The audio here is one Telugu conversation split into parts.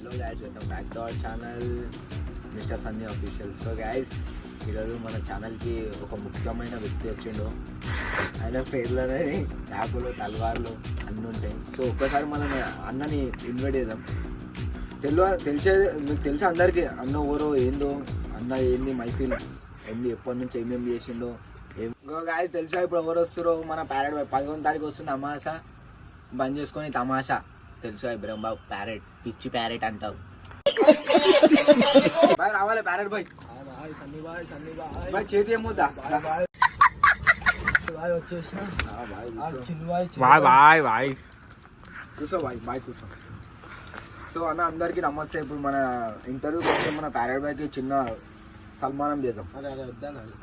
Hello guys, welcome back to our channel mister Sunny official. So guys, ఈరోజు మన ఛానల్కి ఒక ముఖ్యమైన వ్యక్తి వచ్చిండు. ఆయన పేర్లోనే చాకులు తలవార్లు అన్నీ ఉంటాయి. సో ఒక్కసారి మనం అన్నని ఇన్వైట్ చేద్దాం. తెలిసేది మీకు తెలుసు అందరికీ అన్న ఎవరో ఏందో, అన్న ఏంది మైఫిల్ ఏంది, ఎప్పటి నుంచి ఏమేమి చేసిండో ఇంకో గాయస్ తెలుసా. ఇప్పుడు ఎవరు వస్తారో మన ప్యారెట్ 11వ తారీఖు వస్తుంది అమాసా, బంద్ చేసుకొని తమాషా. తెలుసా ఇబ్రహం బాబు, ప్యారెట్ పిచ్చి ప్యారెట్ అంటావు. బాయ్ రావాలి ప్యారెట్ బాయ్. బాయ్ చేతి ఏమవుతా కూర్చో బాయ్, బాయ్ కూర్చో. సో అన్న అందరికి నమస్తే. ఇప్పుడు మన ఇంటర్వ్యూకి వస్తే మన ప్యారెట్ బాయ్కి చిన్న సన్మానం చేద్దాం.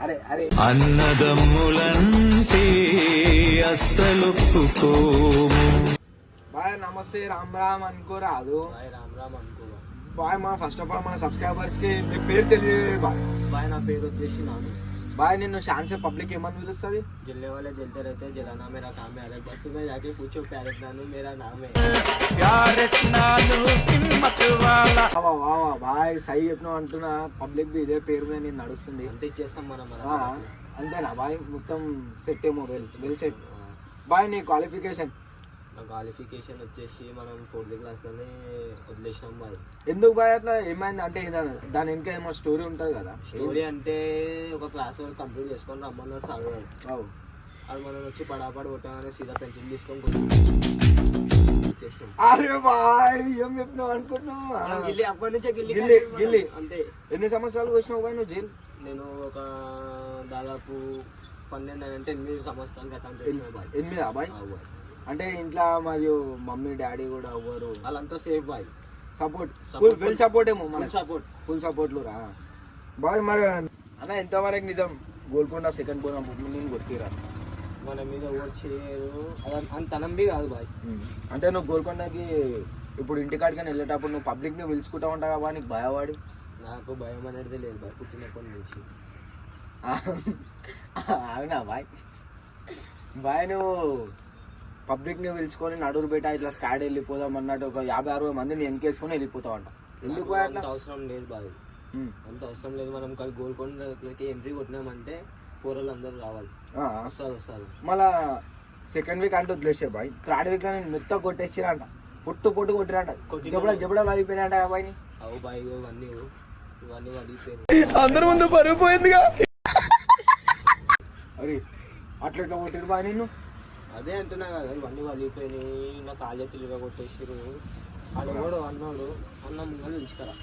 అరే అరే అన్నదమ్ములంటే అస్సలు బాయ్ నమస్తే, రామ్ రామ్ అనుకోరాదు. బాయ్ మా ఫస్ట్ ఆఫ్ ఆల్ మన సబ్స్క్రైబర్స్ కి మీ పేరు తెలియదు బాయ్. బాయ్ నా పేరు వచ్చేసి నాను. బాయ్ నిన్ను షాన్సే పబ్లిక్ ఏమని పిలుస్తుంది? जलने वाले जलते रहते, जलाना मेरा काम है. अरे बस में जाके पूछो पैरेट नानू मेरा नाम है. బాయ్ సై చెప్పినావు అంటున్నా. పబ్లిక్ బి ఇదే పేరు మీద నేను నడుస్తుంది. అంతే ఇచ్చేస్తాం మనం. అంతేనా బాయ్? మొత్తం సెట్ ఏమో వెల్ సెట్. బాయ్ నీ క్వాలిఫికేషన్? నా క్వాలిఫికేషన్ వచ్చేసి మనం 4th క్లాస్లోనే వదిలేసినాం బాయ్. ఎందుకు బాయ్ అట్లా? ఏమైంది అంటే దాని ఇంకా ఏమో స్టోరీ ఉంటుంది కదా. స్టోరీ అంటే ఒక క్లాస్ వరకు కంప్లీట్ చేసుకొని రమ్మన్నారు సార్ వాడు. అది మనం వచ్చి పడాపడి కొట్టామని సీదా పెన్సిల్ తీసుకొని వచ్చేసాం. అరే బాయ్ ఏం చెప్పినావు అనుకుంటున్నావు? గిల్లి అప్పటి నుంచే గిల్లి గిల్లి అంతే. ఎన్ని సంవత్సరాలు వచ్చినావు బాయ్ నువ్వు జైలు? నేను ఒక దాదాపు 12 అంటే 8 సంవత్సరాలు గతం చేసిన బాయ్. 8 బాయ్? అంటే ఇంట్లో మరియు మమ్మీ డాడీ కూడా అవ్వరు? వాళ్ళంతా safe boy. Support full support ఏమో మన ఫుల్ సపోర్ట్లు రా బాయ్. మరి అన్న ఎంతవరకు నిజం గోల్కొండ సెకండ్ పోయిన నేను కొట్టిరా? మన మీద ఓవర్ చేయరు అంత తనంబి కాదు బాయ్. అంటే నువ్వు గోల్కొండకి ఇప్పుడు ఇంటికాడికని వెళ్ళేటప్పుడు నువ్వు పబ్లిక్ని పిలుచుకుంటా ఉంటావు కదా, నీకు భయవాడి? నాకు భయం అనేది లేదు బాయ్, పుట్టినప్పటి నుంచి. అవునా బాయ్? బాయ్ నువ్వు పబ్లిక్ని పిలుచుకొని నడురు పెట్టా ఇట్లా స్కాడ్ వెళ్ళిపోదాం అన్నట్టు ఒక 50-60 మందిని వెనకేసుకొని వెళ్ళిపోతావు అంట. ఎందుకు అంత అవసరం లేదు బాయ్, అంత అవసరం లేదు. మనం కలిసి గోల్కొండకి ఎంట్రీ కొట్టినామంటే కూరలు అందరూ రావాలి. వస్తారు మళ్ళా సెకండ్ వీక్ అంటే వదిలేసే బాయ్. థర్డ్ వీక్ లో నేను మెత్త కొట్టేసిరంట, పొట్టు కొట్టిరంట, జబడలు అడిగిపోయినాయంట బాయ్ని. అవు బాయ్ ఇవన్నీ అడిగిపోయింది. అందరి ముందు పరిగిపోయిందిగా. అరే అట్లా ఎట్లా కొట్టిరు బాయ్ నిన్ను? అదే అంటున్నా కదా, ఇవన్నీ వలిగిపోయినాయి. నా కాళ్ళెత్తులుగా కొట్టేసారు. అది కూడా అన్నాడు, అన్న ముందు తీసుకురా.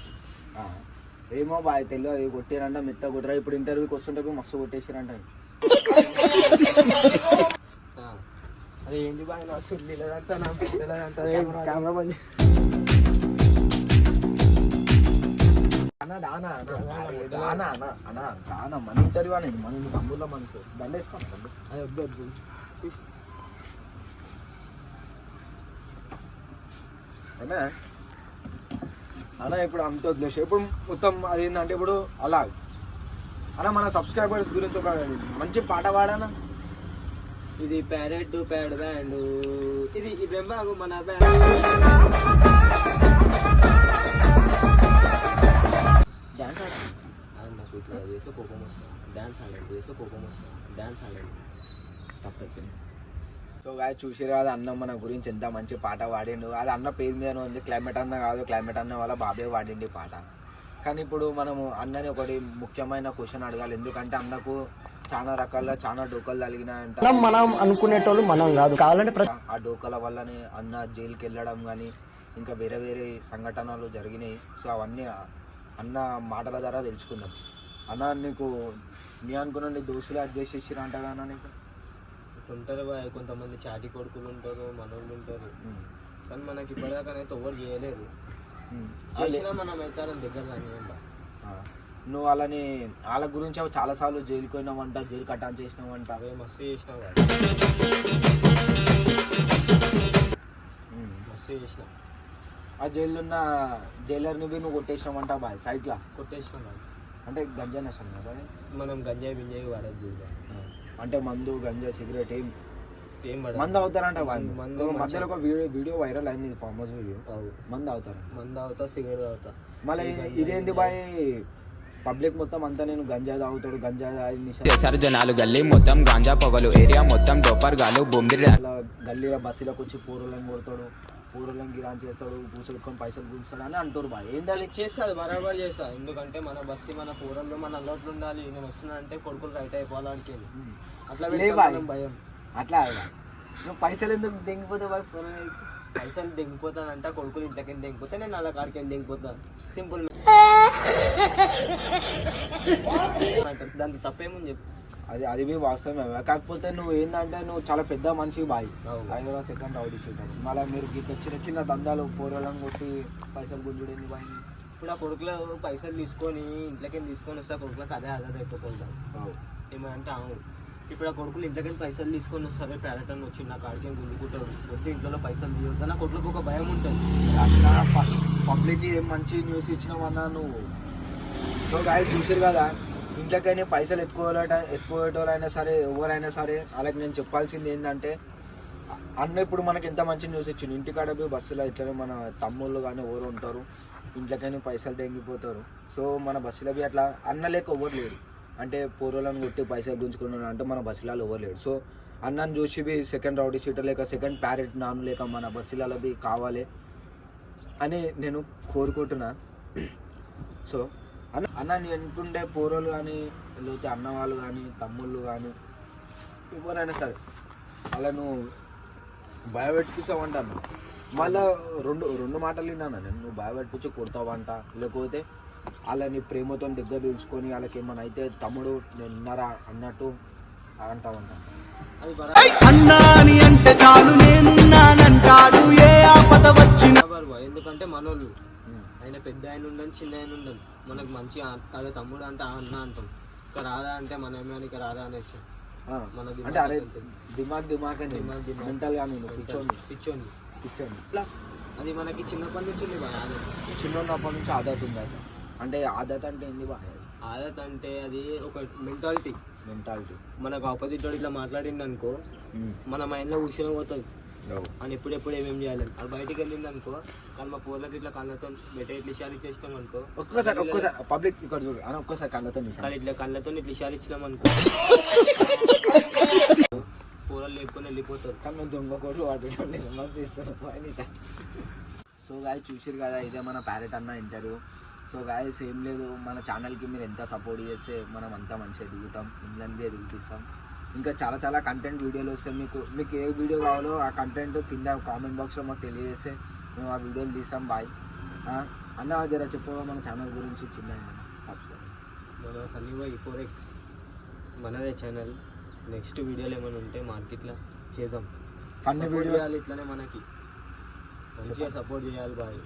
ఏమో బాయ్ తెలియదు, కొట్టిరంట మెత్త కొట్టరా. ఇప్పుడు ఇంటర్వ్యూకి వస్తుంటే మస్తు కొట్టేసిరంట. అదే ఏంటి బాయ్ నా సుల్లిదంతా నా పిల్లలంతా కెమెరా బంద్ మన ఇంటర్వ్యూ అనేది మన తమ్ముళ్ళ మనసు దండేసుకోండి. అదే వద్దు అన్న ఇప్పుడు అంత వదిలేసి ఇప్పుడు మొత్తం అది ఏంటంటే ఇప్పుడు అలా అన్న మన సబ్స్క్రైబర్స్ గురించి ఒక మంచి పాట పాడానా? ఇది ప్యారెట్ ప్యాడ్ బ్యాండ్, ఇది బ్రహ్మాగు మన డ్యాన్స్ ఆడండి. నాకు ఇట్లా చేస్తే కోపం వస్తుంది. డ్యాన్స్ ఆడండి, చేస్తే కోపం వస్తుంది. డ్యాన్స్ ఆడండి తప్పైపోయింది. సో గాయ చూసారు కదా అన్న మన గురించి ఎంత మంచి పాట పాడిండు. అది అన్న పేరు మీద ఉంది, క్లైమేట్ అన్న కాదు, క్లైమేట్ అన్న వాళ్ళ బాబే పాడిండి పాట. కానీ ఇప్పుడు మనము అన్నని ఒకటి ముఖ్యమైన క్వశ్చన్ అడగాలి. ఎందుకంటే అన్నకు చాలా రకాల చాలా డోకలు తగిలినాయంట. మనం అనుకునేటోళ్ళు మనం కాదు, కావాలంటే ఆ డోకల వల్లనే అన్న జైలుకి వెళ్ళడం కానీ ఇంకా వేరే వేరే సంఘటనలు జరిగినాయి. సో అవన్నీ అన్న మాటల ద్వారా తెలుసుకుందాం. అన్న నీకు నీ అనుకున్న దోస్తులు అది చేసేసిరంట కదా నీకు? ఉంటారు బాయ్, కొంతమంది చాటి కొడుకులు ఉంటారు, మనోళ్ళు ఉంటారు. కానీ మనకి ఇప్పటిదాకానైతే ఎవరు చేయలేదు. చేసినా మనం అయితే దగ్గర రానివ్వండి. నువ్వు వాళ్ళని వాళ్ళ గురించి చాలా సార్లు జైలుకి పోయినావంట, జైలు కట్టాన్ చేసినావంట. అవే మస్తు చేసినావు, మస్తు చేసినావు. ఆ జైల్లో ఉన్న జైలర్ని బి నువ్వు కొట్టేసినావంట బాయ్, సైట్లా కొట్టేసినావు బాయ్. అంటే గంజా నష్టం కదా మనం గంజాయి బింజాయి వాడేది అంటే మందు గంజా సిగరెట్ ఏం ఏం పడదు. మందు అవుతారంట వాళ్ళు. మందు మధ్యలో ఒక వీడియో వైరల్ అయింది, ఫామస్ వీడియో. మందు అవుతారు, మందు అవుతా, సిగరెట్ తాగుతా. మళ్ళీ ఇదేంది బాయ్, పబ్లిక్ మొత్తం అంతా నేను గంజా తాగుతాడు, గంజా చేశారు జనాలు గల్లీ మొత్తం గాంజా పొగలు ఏరియా మొత్తం డోపర్ గాలు బొమ్మిరి గల్లీలో బస్సులోకి వచ్చి పూరలను కొడతాడు, పూరలను గిరాన్ చేస్తాడు, పూసలుకొని పైసలు గుంచుతాడు అని అంటారు బాయ్. ఏంటది చేస్తుంది, బరాబర్ చేస్తా. ఎందుకంటే మన బస్సు మన పూరల్లో మన అలవాట్లు ఉండాలి. నేను వస్తున్నా అంటే కొడుకులు రైట్ అయిపోవాలని అట్లా భయం. అట్లా నువ్వు పైసలు ఎందుకు దెంగిపోతావు బాయ్? పైసలు దిగిపోతానంట, కొడుకులు ఇంట్లోకి దిగిపోతే నేను అలా కాడికి దిగిపోతాను. సింపుల్. దాంతో తప్పేముంది చెప్పు. అది మీ వాస్తవమే. కాకపోతే నువ్వు ఏంటంటే నువ్వు చాలా పెద్ద మనిషి boy, Hyderabad second rowdy sheeter. మళ్ళీ మీరు చిన్న చిన్న దందాలు పూర్వలను కొట్టి పైసలు గుంజుడేంది బాయ్? ఇప్పుడు ఆ కొడుకులు పైసలు తీసుకొని ఇంట్లోకి తీసుకొని వస్తే కొడుకులకు అదే ఆదాయం అయిపోతుంది. ఏమంటే అవును, ఇప్పుడు ఆ కొడుకులు ఇంట్లోకి పైసలు తీసుకొని వస్తారు, పేరటన్ వచ్చి నా కాడికి గుంజుకుంటాడు, వద్దు ఇంట్లో పైసలు తీయొద్దు నా కొడుకులకు ఒక భయం ఉంటుంది. అట్లా పబ్లిక్కి ఏం మంచి న్యూస్ ఇచ్చినావన్నా నువ్వు. సో గాయస్ చూసారు కదా, ఇంట్లోకైనా పైసలు ఎత్తుకోవటోళ్ళైనా సరే, ఎవరైనా సరే వాళ్ళకి నేను చెప్పాల్సింది ఏంటంటే, అన్న ఇప్పుడు మనకి ఎంత మంచి న్యూస్ ఇచ్చింది. ఇంటికాడ పోయి బస్సులో ఇట్లనే మన తమ్ముళ్ళు కానీ ఎవరు ఉంటారు, ఇంట్లోకైనా పైసలు తెంగిపోతారు. సో మన బస్సులో పోయి అట్లా అన్న లేక ఎవరు లేడు, అంటే పూర్వలను కొట్టి పైసలు గుంజుకున్నాను అంటే మన బస్సులలో ఎవరు లేడు. సో అన్నను చూసి బి సెకండ్ రౌడీ సీటర్ లేక సెకండ్ ప్యారెట్ నాను లేక మన బస్సులలో బి కావాలి అని నేను కోరుకుంటున్నా. సో అన్న నేను అనుకుంటే పూర్వలు కానీ లేకపోతే అన్న వాళ్ళు కానీ తమ్ముళ్ళు కానీ ఎవరైనా సరే అలా నువ్వు భయపెట్టిస్తావంటాను. మళ్ళీ రెండు మాటలు విన్నాను నేను, నువ్వు భయపెట్టించి కొడతావంట, లేకపోతే వాళ్ళని ప్రేమతో దగ్గర తెలుసుకొని వాళ్ళకి ఏమైనా అయితే తమ్ముడు నేను ఉన్నారా అన్నట్టు అంటావంట. అది ఎందుకంటే మనోళ్ళు ఆయన పెద్ద ఆయన ఉండని చిన్న ఆయన ఉండని మనకు మంచి అదే తమ్ముడు అంటే అన్న అంటాం, ఇక రాదా అంటే మనమే ఇక రాదా అనేసి అంటే అరే దిమాగ్ మెంటల్ గా నేను పిచ్చోండి ఇట్లా అది మనకి చిన్నప్పటి నుంచి చిన్నప్పటి నుంచి ఆదత్ ఉంది. అంటే ఆదత్ అంటే ఏంది బాగా? ఆదత్ అంటే అది ఒక మెంటాలిటీ. మనకు ఆపోజిట్ వాడు ఇట్లా మాట్లాడింది అనుకో, మన మైండ్లో కూర్చొని పోతుంది అని ఎప్పుడెప్పుడు ఏమేమి చేయాలి. అది బయటికి వెళ్ళింది అనుకో, కానీ మా పూర్లకి ఇట్లా కళ్ళతో బెటర్ ఇట్లా షార్ ఇచ్చేస్తాం అనుకో, ఒక్కసారి పబ్లిక్ ఇక్కడ చూడు అని ఒక్కసారి కళ్ళతో ఇట్లా కళ్ళతో ఇట్లా షార్ ఇచ్చినాం అనుకో పూరలు లేపుకొని వెళ్ళిపోతారు. కానీ దొంగ కోట్లు వాటి మస్తు ఇస్తారు. సో గాయస్ చూసారు కదా, ఇదే మన ప్యారెట్ అన్న ఇంటర్వ్యూ. సో గాయస్ ఏం లేదు, మన ఛానల్కి మీరు ఎంత సపోర్ట్ చేస్తే మనం అంతా మంచిగా ఎదుగుతాం, ఇంగ్లాండ్కి ఎదుగుతాం. ఇంకా చాలా చాలా కంటెంట్ వీడియోలు వస్తాయి. మీకు ఏ వీడియో కావాలో ఆ కంటెంట్ కింద కామెంట్ బాక్స్లో మాకు తెలియజేస్తే మేము ఆ వీడియోలు తీస్తాం. బాయ్ అన్న, జర చెప్పు మన ఛానల్ గురించి చిన్న సబ్స్క్రైబ్. మన సన్నీబాయ్ 4X మనదే ఛానల్. నెక్స్ట్ వీడియోలు ఏమైనా ఉంటే మార్కెట్లో చేద్దాం, ఫన్నీ వీడియోలు ఇట్లనే మనకి మంచిగా సపోర్ట్ చేయాలి బాయ్.